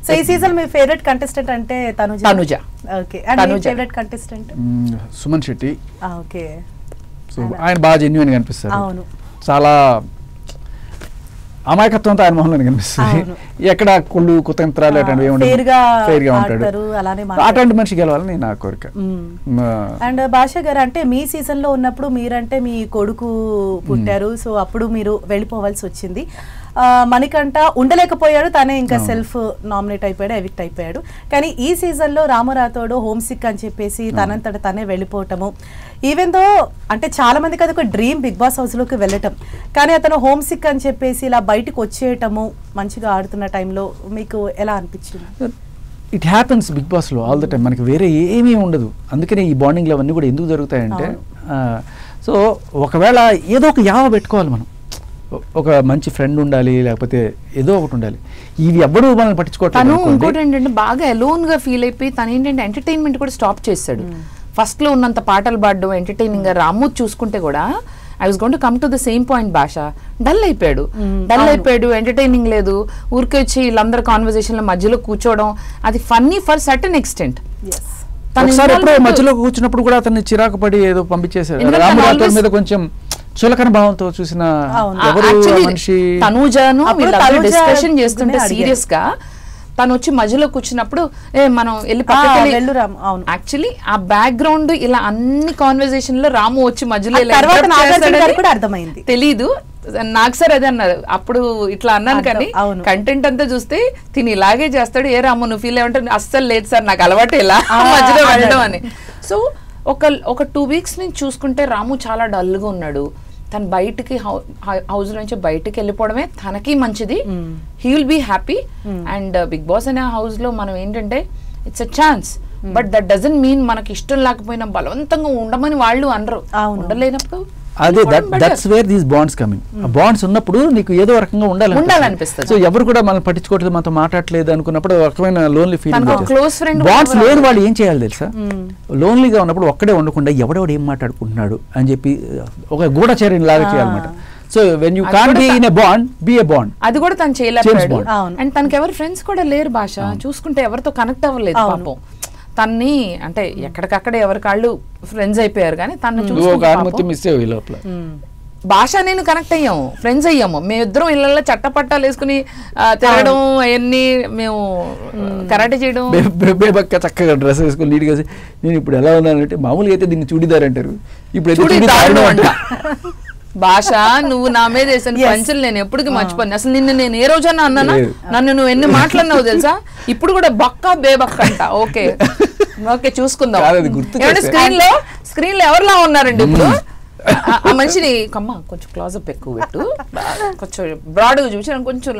So ఈ season మీ favourite contestant అంటే Tanuja. Okay, and me favourite contestant Suman Shetty. Okay, so ఆయన బాగా జెన్యూన్ గా కనిపిస్తారు. అవును, చాలా అమాయకత్వంతో ఆయన మొహంలో కనిపిస్తుంది. ఎక్కడ కుళ్ళు కుతంత్రాలు అట్లాంటివి ఉంటాడు. అట్లాంటి మనిషి గెలవాలని నా కోరిక. అండ్ భాషా గారు, అంటే మీ సీజన్ లో ఉన్నప్పుడు మీరంటే మీ కొడుకు పుట్టారు, సో అప్పుడు మీరు వెళ్ళిపోవాల్సి వచ్చింది. మణికంఠ ఉండలేకపోయాడు, తనే ఇంకా సెల్ఫ్ నామినేట్ అయిపోయాడు, ఎవిక్ట్ అయిపోయాడు. కానీ ఈ సీజన్ లో రాము రాథోడ్ హోమ్ సిక్ అని చెప్పేసి తనంతట తనే వెళ్ళిపోవటము, ఈవెన్ దో అంటే చాలా మందికి అది ఒక డ్రీమ్ బిగ్ బాస్ హౌస్ లోకి వెళ్ళటం, కానీ అతను హోమ్ సిక్ అని చెప్పేసి ఇలా బయటకు వచ్చేయటము, మంచిగా ఆడుతున్న టైంలో మీకు ఎలా అనిపించింది? ఇట్ హ్యాపెన్స్ బిగ్ బాస్ లో ఆల్ ద టైమ్, మనకి వేరే ఏమీ ఉండదు. అందుకనే ఈ బాండింగ్లు అవన్నీ కూడా ఎందుకు జరుగుతాయంటే, సో ఒకవేళ ఏదో ఒక యావ పెట్టుకోవాలి మనం, ఒక మంచి ఫ్రెండ్ ఉండాలి, లేకపోతే ఏదో ఒకటి ఉండాలి. ఇవి ఎవ్వరూ మనల్ని పట్టించుకోవట్లేదు. ఇంకోటి ఏంటంటే బాగా అలోన్ గా ఫీల్ అయిపోయి తను ఏంటంటే ఎంటర్టైన్మెంట్ కూడా స్టాప్ చేశాడు. ఫస్ట్ లో ఉన్నంత పాటలు పాడడం ఎంటర్టైనింగ్ గా రాము చూసుకుంటే కూడా I was going to come to the same point, భాష డల్ అయిపోయాడు, ఎంటర్టైనింగ్ లేదు, ఊరికే వచ్చి వీళ్ళందరూ కాన్వర్సేషన్ మధ్యలో కూర్చోవడం, అది ఫన్నీ ఫర్ సర్టెన్ ఎక్స్టెంట్. ఒకసారి ఎప్పుడో మధ్యలో కూర్చున్నప్పుడు కూడా అతన్ని చిరాకు పడి ఏదో పంపించేశారు. రాము రాథోడ్ మీద కొంచెం చులకన భావంతో చూసిన తనూజను డిస్కషన్ చేస్తుంటే సీరియస్ గా తను వచ్చి మధ్యలో కూర్చున్నప్పుడు మనం వెళ్ళి యాక్చువల్లీ ఆ బ్యాక్గ్రౌండ్ ఇలా అన్ని కాన్వర్సేషన్ లో రాము వచ్చి మధ్యలో అర్థమైంది తెలీదు నాకు. సార్ అదే అన్నారు అప్పుడు, ఇట్లా అన్నాను కానీ కంటెంట్ అంతా చూస్తే తిని ఇలాగే చేస్తాడు. ఏ రాము నువ్వు ఫీల్ అయ్యంటే అస్సలు లేదు సార్, నాకు అలవాటు ఇలా మధ్యలో వెళ్ళడం అని. సో ఒక 2 weeks నుంచి చూసుకుంటే రాము చాలా డల్ గా ఉన్నాడు. తను బయటికి హౌస్ నుంచి బయటికి వెళ్ళిపోవడమే తనకి మంచిది. He will be happy. And Bigg Boss అనే హౌస్ లో మనం ఏంటంటే it's a chance, but that doesn't mean మనకి ఇష్టం లేకపోయినా బలవంతంగా ఉండమని వాళ్ళు అనరు. ఉండలేనప్పుడు అదే that's where these bonds coming. Bonds ఉన్నప్పుడు నీకు ఏదో రకంగా ఉండాలనిపిస్తుంది. సో ఎవరు కూడా మనం పట్టించుకోవట్లేదు, మనతో మాట్లాడలేదు అనుకున్నప్పుడు ఒక రకమైన లోన్లీ ఫీలింగ్. బాండ్స్ లేని వాళ్ళు ఏం చేయాలి తెలుసా, లోన్లీగా ఉన్నప్పుడు ఒక్కడే ఉండకుండా ఎవడెవడు ఏం మాట్లాడుకుంటున్నాడు అని చెప్పి ఒక గూఢచర్యం లాగా చేయాలన్నమాట. So when you can't be in a bond, B a bond. అది కూడా తను చేయలేకపోయాడు. అండ్ తనకి ఎవరు ఫ్రెండ్స్ కూడా లేరు భాష, చూసుకుంటే ఎవరితో కనెక్ట్ అవ్వలేదు పాపం. తన్ని అంటే ఎక్కడికక్కడ ఎవరి కాళ్ళు ఫ్రెండ్స్ అయిపోయారు, కానీ తను భాష నేను కనెక్ట్ అయ్యాము, ఫ్రెండ్స్ అయ్యాము. మేమిద్దరం ఇళ్ళల్లో చట్టపట్టాలు వేసుకుని తిరగడం, అవన్నీ మేము కరాటే చేయడం, చక్కగా డ్రెస్ వేసుకుని నీట్గా. నేను ఇప్పుడు ఎలా ఉన్నానంటే మామూలుగా అయితే దీన్ని చూడిదార్ అంటారు, ఇప్పుడు అంట. భాష నువ్వు నా మీద వేసిన పంచులు నేను ఎప్పటికీ మర్చిపోను. అసలు నిన్ను నేను ఏ రోజన్నా అన్నానా? నన్ను నువ్వు ఎన్ని మాట్లాడినావు తెలుసా? ఇప్పుడు కూడా బక్క బేబక్క అంట. ఓకే ఓకే చూసుకుందాం. స్క్రీన్ లో ఎవరిలా ఉన్నారండి ఇప్పుడు? ఆ మనిషిని కమ్మ కొంచెం క్లోజప్ ఎక్కువ పెట్టు, కొంచెం బ్రాడ్ గా చూసి కొంచెం